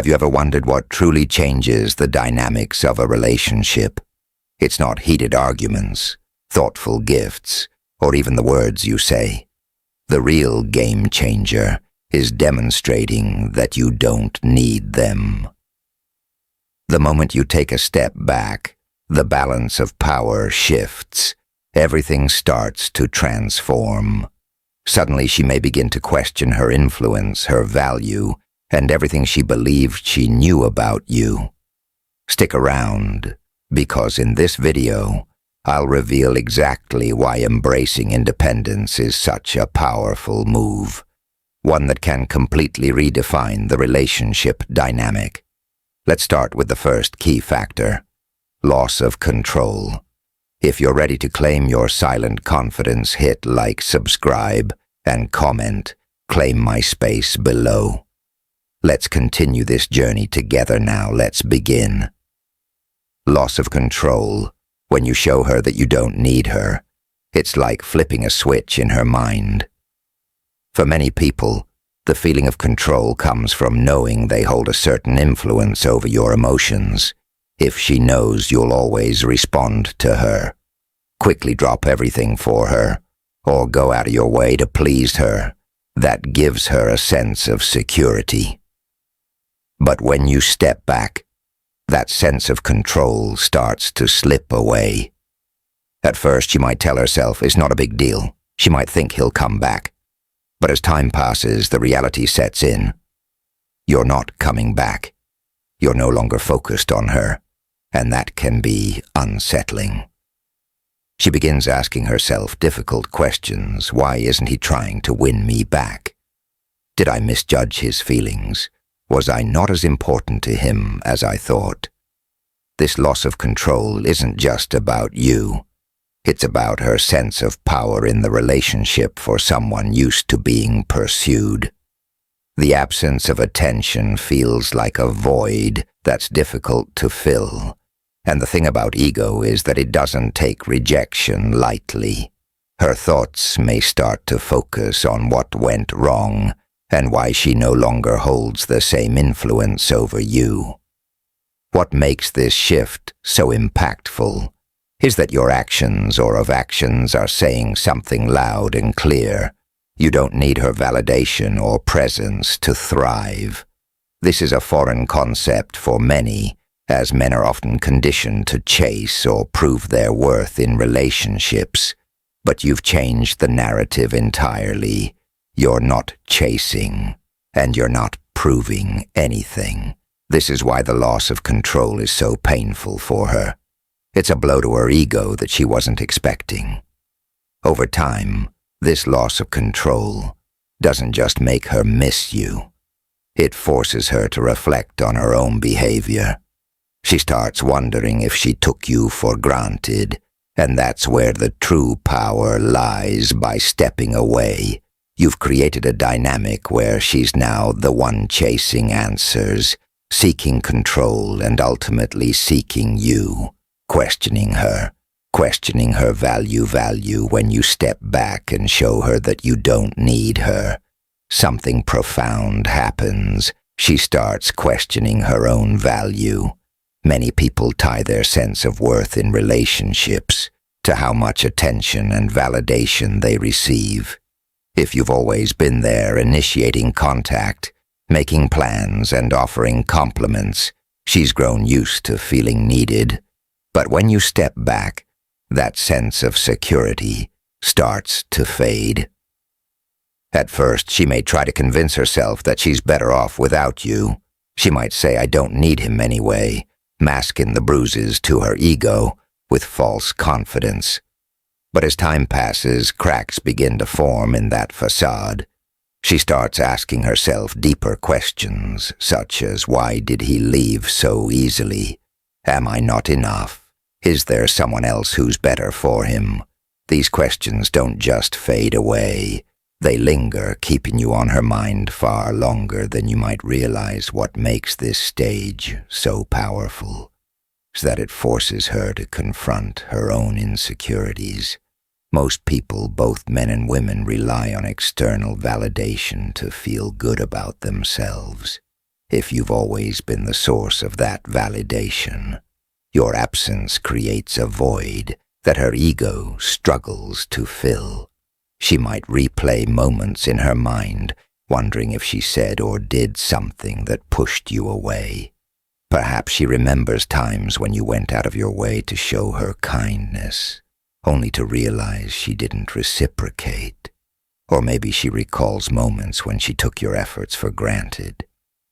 Have you ever wondered what truly changes the dynamics of a relationship? It's not heated arguments, thoughtful gifts, or even the words you say. The real game changer is demonstrating that you don't need them. The moment you take a step back, the balance of power shifts. Everything starts to transform. Suddenly she may begin to question her influence, her value, and everything she believed she knew about you. Stick around, because in this video, I'll reveal exactly why embracing independence is such a powerful move, one that can completely redefine the relationship dynamic. Let's start with the first key factor: loss of control. If you're ready to claim your silent confidence, hit like, subscribe, and comment. Claim my space below. Let's continue this journey together now. Let's begin. Loss of control. When you show her that you don't need her, it's like flipping a switch in her mind. For many people, the feeling of control comes from knowing they hold a certain influence over your emotions. If she knows you'll always respond to her, quickly drop everything for her, or go out of your way to please her, that gives her a sense of security. But when you step back, that sense of control starts to slip away. At first, she might tell herself it's not a big deal. She might think he'll come back. But as time passes, the reality sets in. You're not coming back. You're no longer focused on her, and that can be unsettling. She begins asking herself difficult questions. Why isn't he trying to win me back? Did I misjudge his feelings? Was I not as important to him as I thought? This loss of control isn't just about you. It's about her sense of power in the relationship for someone used to being pursued. The absence of attention feels like a void that's difficult to fill. And the thing about ego is that it doesn't take rejection lightly. Her thoughts may start to focus on what went wrong and why she no longer holds the same influence over you. What makes this shift so impactful is that your actions are saying something loud and clear. You don't need her validation or presence to thrive. This is a foreign concept for many, as men are often conditioned to chase or prove their worth in relationships. But you've changed the narrative entirely. You're not chasing, and you're not proving anything. This is why the loss of control is so painful for her. It's a blow to her ego that she wasn't expecting. Over time, this loss of control doesn't just make her miss you. It forces her to reflect on her own behavior. She starts wondering if she took you for granted, and that's where the true power lies. By stepping away, you've created a dynamic where she's now the one chasing answers, seeking control, and ultimately seeking you, questioning her value. When you step back and show her that you don't need her, something profound happens. She starts questioning her own value. Many people tie their sense of worth in relationships to how much attention and validation they receive. If you've always been there, initiating contact, making plans, and offering compliments, she's grown used to feeling needed. But when you step back, that sense of security starts to fade. At first, she may try to convince herself that she's better off without you. She might say, "I don't need him anyway," masking the bruises to her ego with false confidence. But as time passes, cracks begin to form in that facade. She starts asking herself deeper questions, such as, why did he leave so easily? Am I not enough? Is there someone else who's better for him? These questions don't just fade away. They linger, keeping you on her mind far longer than you might realize. What makes this stage so powerful is that it forces her to confront her own insecurities. Most people, both men and women, rely on external validation to feel good about themselves. if you've always been the source of that validation. Your absence creates a void that her ego struggles to fill. She might replay moments in her mind, wondering if she said or did something that pushed you away. Perhaps she remembers times when you went out of your way to show her kindness, only to realize she didn't reciprocate. Or maybe she recalls moments when she took your efforts for granted,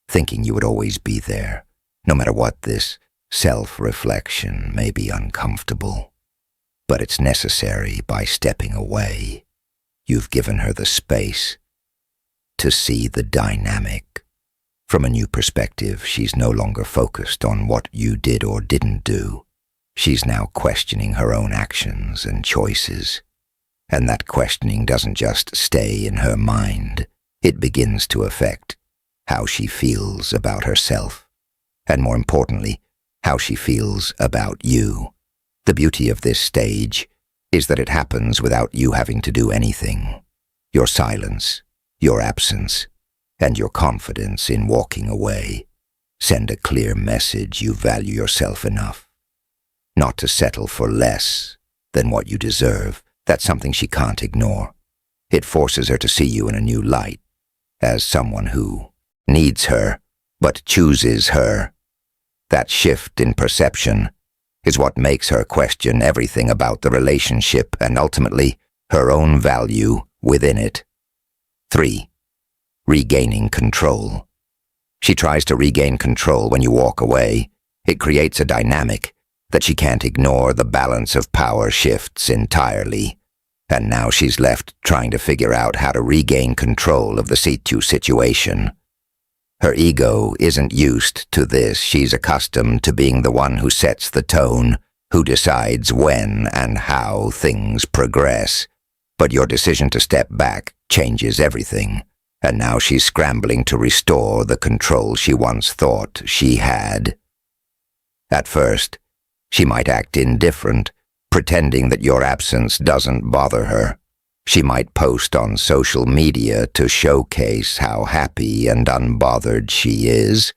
thinking you would always be there, no matter what. This self-reflection may be uncomfortable, but it's necessary. By stepping away, you've given her the space to see the dynamic. From a new perspective, she's no longer focused on what you did or didn't do. She's now questioning her own actions and choices. And that questioning doesn't just stay in her mind. It begins to affect how she feels about herself, and more importantly, how she feels about you. The beauty of this stage is that it happens without you having to do anything. Your silence, your absence, and your confidence in walking away send a clear message you value yourself enough not to settle for less than what you deserve. That's something she can't ignore. It forces her to see you in a new light, as someone who needs her, but chooses her. That shift in perception is what makes her question everything about the relationship and ultimately her own value within it. 3. Regaining control. She tries to regain control when you walk away. It creates a dynamic that she can't ignore. The balance of power shifts entirely. And now she's left trying to figure out how to regain control of the situation. Her ego isn't used to this. She's accustomed to being the one who sets the tone, who decides when and how things progress. But your decision to step back changes everything, and now she's scrambling to restore the control she once thought she had. At first, she might act indifferent, pretending that your absence doesn't bother her. She might post on social media to showcase how happy and unbothered she is,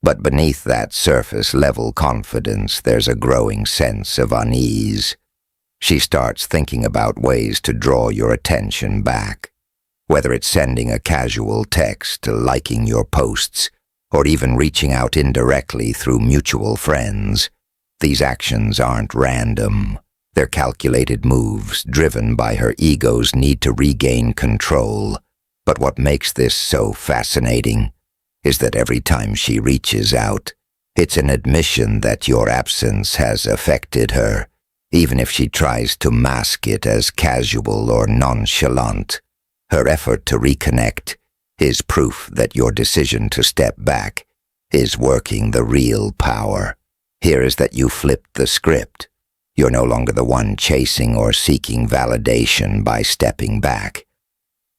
but beneath that surface-level confidence there's a growing sense of unease. She starts thinking about ways to draw your attention back, whether it's sending a casual text, liking your posts, or even reaching out indirectly through mutual friends. These actions aren't random. They're calculated moves driven by her ego's need to regain control. But what makes this so fascinating is that every time she reaches out, it's an admission that your absence has affected her, even if she tries to mask it as casual or nonchalant. Her effort to reconnect is proof that your decision to step back is working the real power. Here is that you flipped the script. You're no longer the one chasing or seeking validation by stepping back.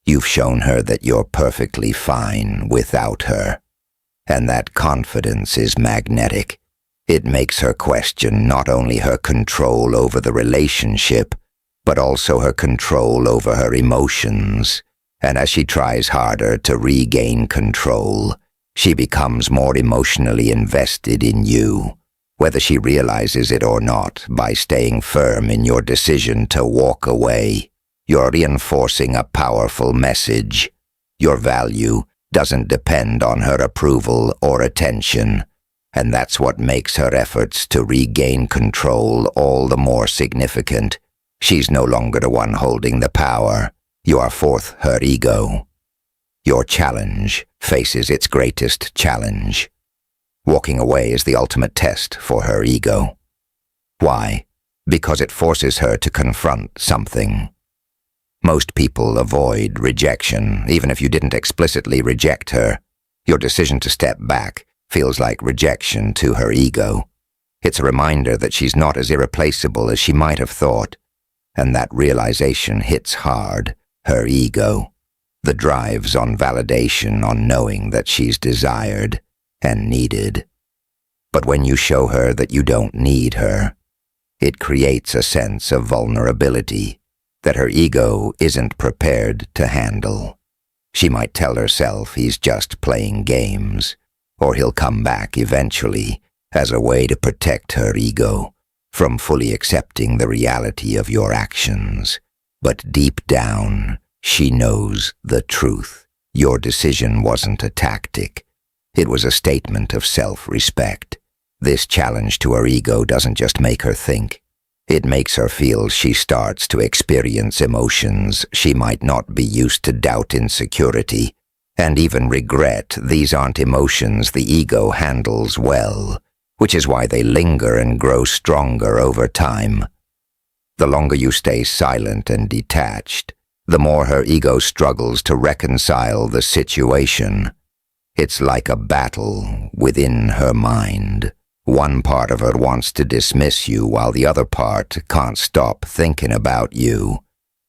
You've shown her that you're perfectly fine without her. And that confidence is magnetic. It makes her question not only her control over the relationship, but also her control over her emotions. And as she tries harder to regain control, she becomes more emotionally invested in you. Whether she realizes it or not, by staying firm in your decision to walk away, you're reinforcing a powerful message. Your value doesn't depend on her approval or attention, and that's what makes her efforts to regain control all the more significant. She's no longer the one holding the power. You are forth her ego. Your challenge faces its greatest challenge. Walking away is the ultimate test for her ego. Why? Because it forces her to confront something. Most people avoid rejection, even if you didn't explicitly reject her. Your decision to step back feels like rejection to her ego. It's a reminder that she's not as irreplaceable as she might have thought, and that realization hits hard her ego. The drive's on validation, on knowing that she's desired and needed. But when you show her that you don't need her, it creates a sense of vulnerability that her ego isn't prepared to handle. She might tell herself he's just playing games, or he'll come back eventually as a way to protect her ego from fully accepting the reality of your actions. But deep down, she knows the truth. Your decision wasn't a tactic. It was a statement of self-respect. This challenge to her ego doesn't just make her think. It makes her feel she starts to experience emotions she might not be used to: doubt, insecurity, and even regret. These aren't emotions the ego handles well, which is why they linger and grow stronger over time. The longer you stay silent and detached, the more her ego struggles to reconcile the situation. It's like a battle within her mind. One part of her wants to dismiss you while the other part can't stop thinking about you.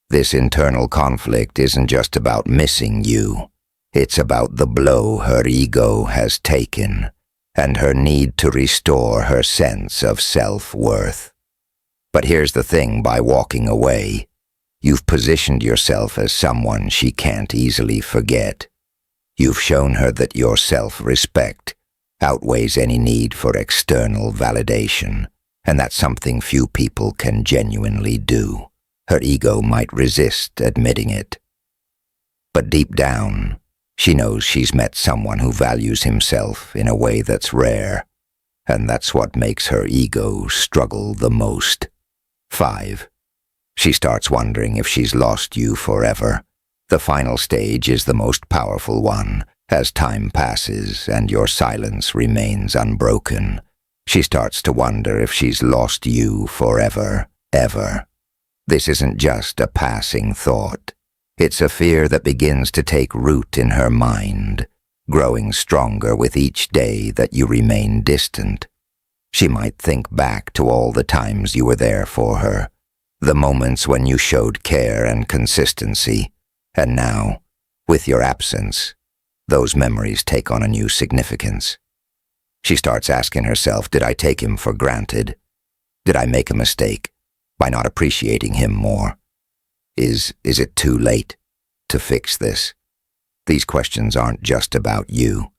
This internal conflict isn't just about missing you. It's about the blow her ego has taken and her need to restore her sense of self-worth. But here's the thing: by walking away, you've positioned yourself as someone she can't easily forget. You've shown her that your self-respect outweighs any need for external validation, and that's something few people can genuinely do. Her ego might resist admitting it. But deep down, she knows she's met someone who values himself in a way that's rare, and that's what makes her ego struggle the most. 5. She starts wondering if she's lost you forever. The final stage is the most powerful one. As time passes and your silence remains unbroken, she starts to wonder if she's lost you forever, ever. This isn't just a passing thought. It's a fear that begins to take root in her mind, growing stronger with each day that you remain distant. She might think back to all the times you were there for her, the moments when you showed care and consistency, and now, with your absence, those memories take on a new significance. She starts asking herself, did I take him for granted? Did I make a mistake by not appreciating him more? Is it too late to fix this? These questions aren't just about you.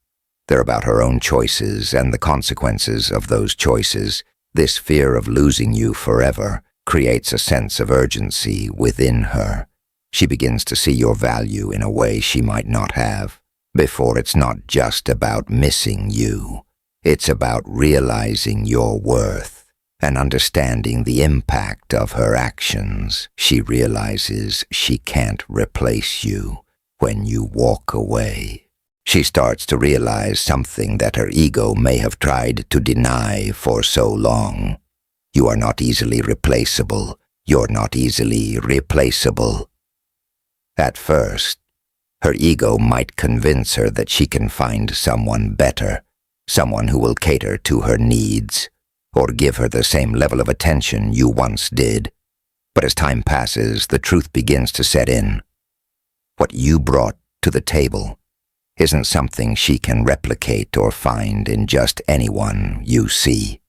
They're about her own choices and the consequences of those choices. This fear of losing you forever creates a sense of urgency within her. She begins to see your value in a way she might not have before. It's not just about missing you. It's about realizing your worth and understanding the impact of her actions. She realizes she can't replace you when you walk away. She starts to realize something that her ego may have tried to deny for so long. You are not easily replaceable. You're not easily replaceable. At first, her ego might convince her that she can find someone better, someone who will cater to her needs, or give her the same level of attention you once did. But as time passes, the truth begins to set in. What you brought to the table isn't something she can replicate or find in just anyone you see.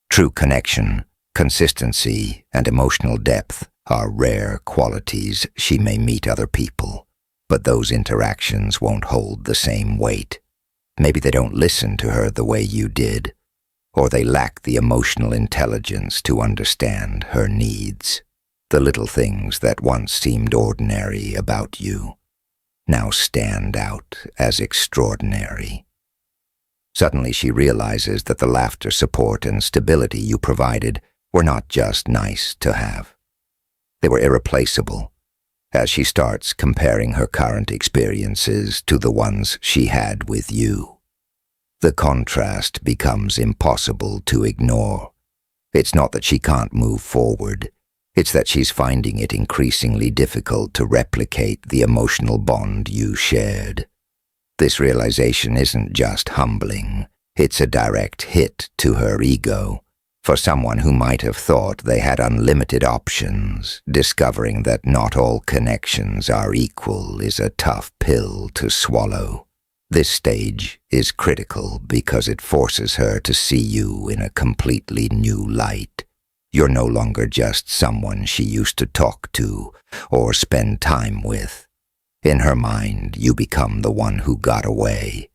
True connection, consistency, and emotional depth are rare qualities she may meet other people, but those interactions won't hold the same weight. Maybe they don't listen to her the way you did, or they lack the emotional intelligence to understand her needs. The little things that once seemed ordinary about you now stand out as extraordinary. Suddenly she realizes that the laughter, support, and stability you provided were not just nice to have. They were irreplaceable. As she starts comparing her current experiences to the ones she had with you, the contrast becomes impossible to ignore. It's not that she can't move forward. It's that she's finding it increasingly difficult to replicate the emotional bond you shared. This realization isn't just humbling. It's a direct hit to her ego. For someone who might have thought they had unlimited options, discovering that not all connections are equal is a tough pill to swallow. This stage is critical because it forces her to see you in a completely new light. You're no longer just someone she used to talk to or spend time with. In her mind, you become the one who got away,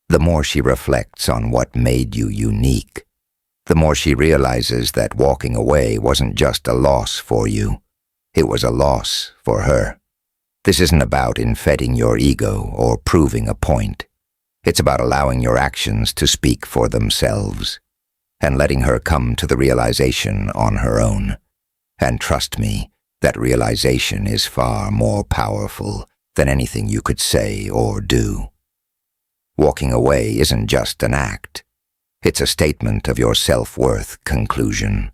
The more she reflects on what made you unique, the more she realizes that walking away wasn't just a loss for you, it was a loss for her. This isn't about inflating your ego or proving a point. It's about allowing your actions to speak for themselves and letting her come to the realization on her own. And trust me, that realization is far more powerful than anything you could say or do. Walking away isn't just an act. It's a statement of your self-worth conclusion.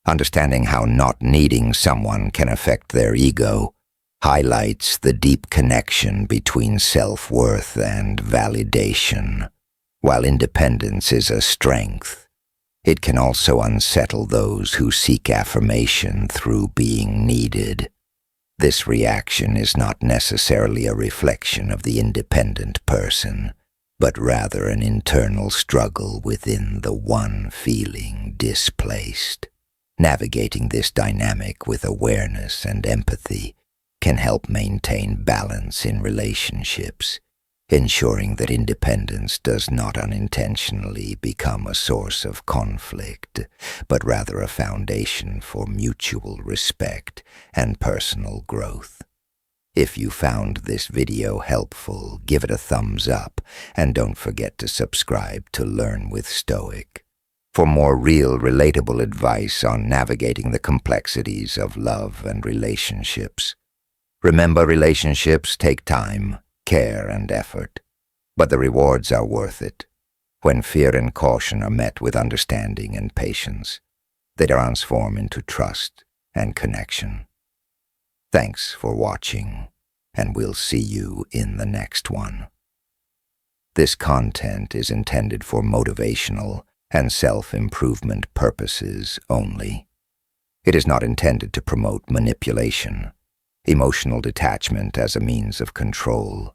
Understanding how not needing someone can affect their ego highlights the deep connection between self-worth and validation. While independence is a strength, it can also unsettle those who seek affirmation through being needed. This reaction is not necessarily a reflection of the independent person, but rather an internal struggle within the one feeling displaced. Navigating this dynamic with awareness and empathy can help maintain balance in relationships, ensuring that independence does not unintentionally become a source of conflict, but rather a foundation for mutual respect and personal growth. If you found this video helpful, give it a thumbs up and don't forget to subscribe to Learn with Stoic for more real, relatable advice on navigating the complexities of love and relationships. Remember, relationships take time, care, and effort, but the rewards are worth it. When fear and caution are met with understanding and patience, they transform into trust and connection. Thanks for watching, and we'll see you in the next one. This content is intended for motivational and self-improvement purposes only. It is not intended to promote manipulation, emotional detachment as a means of control,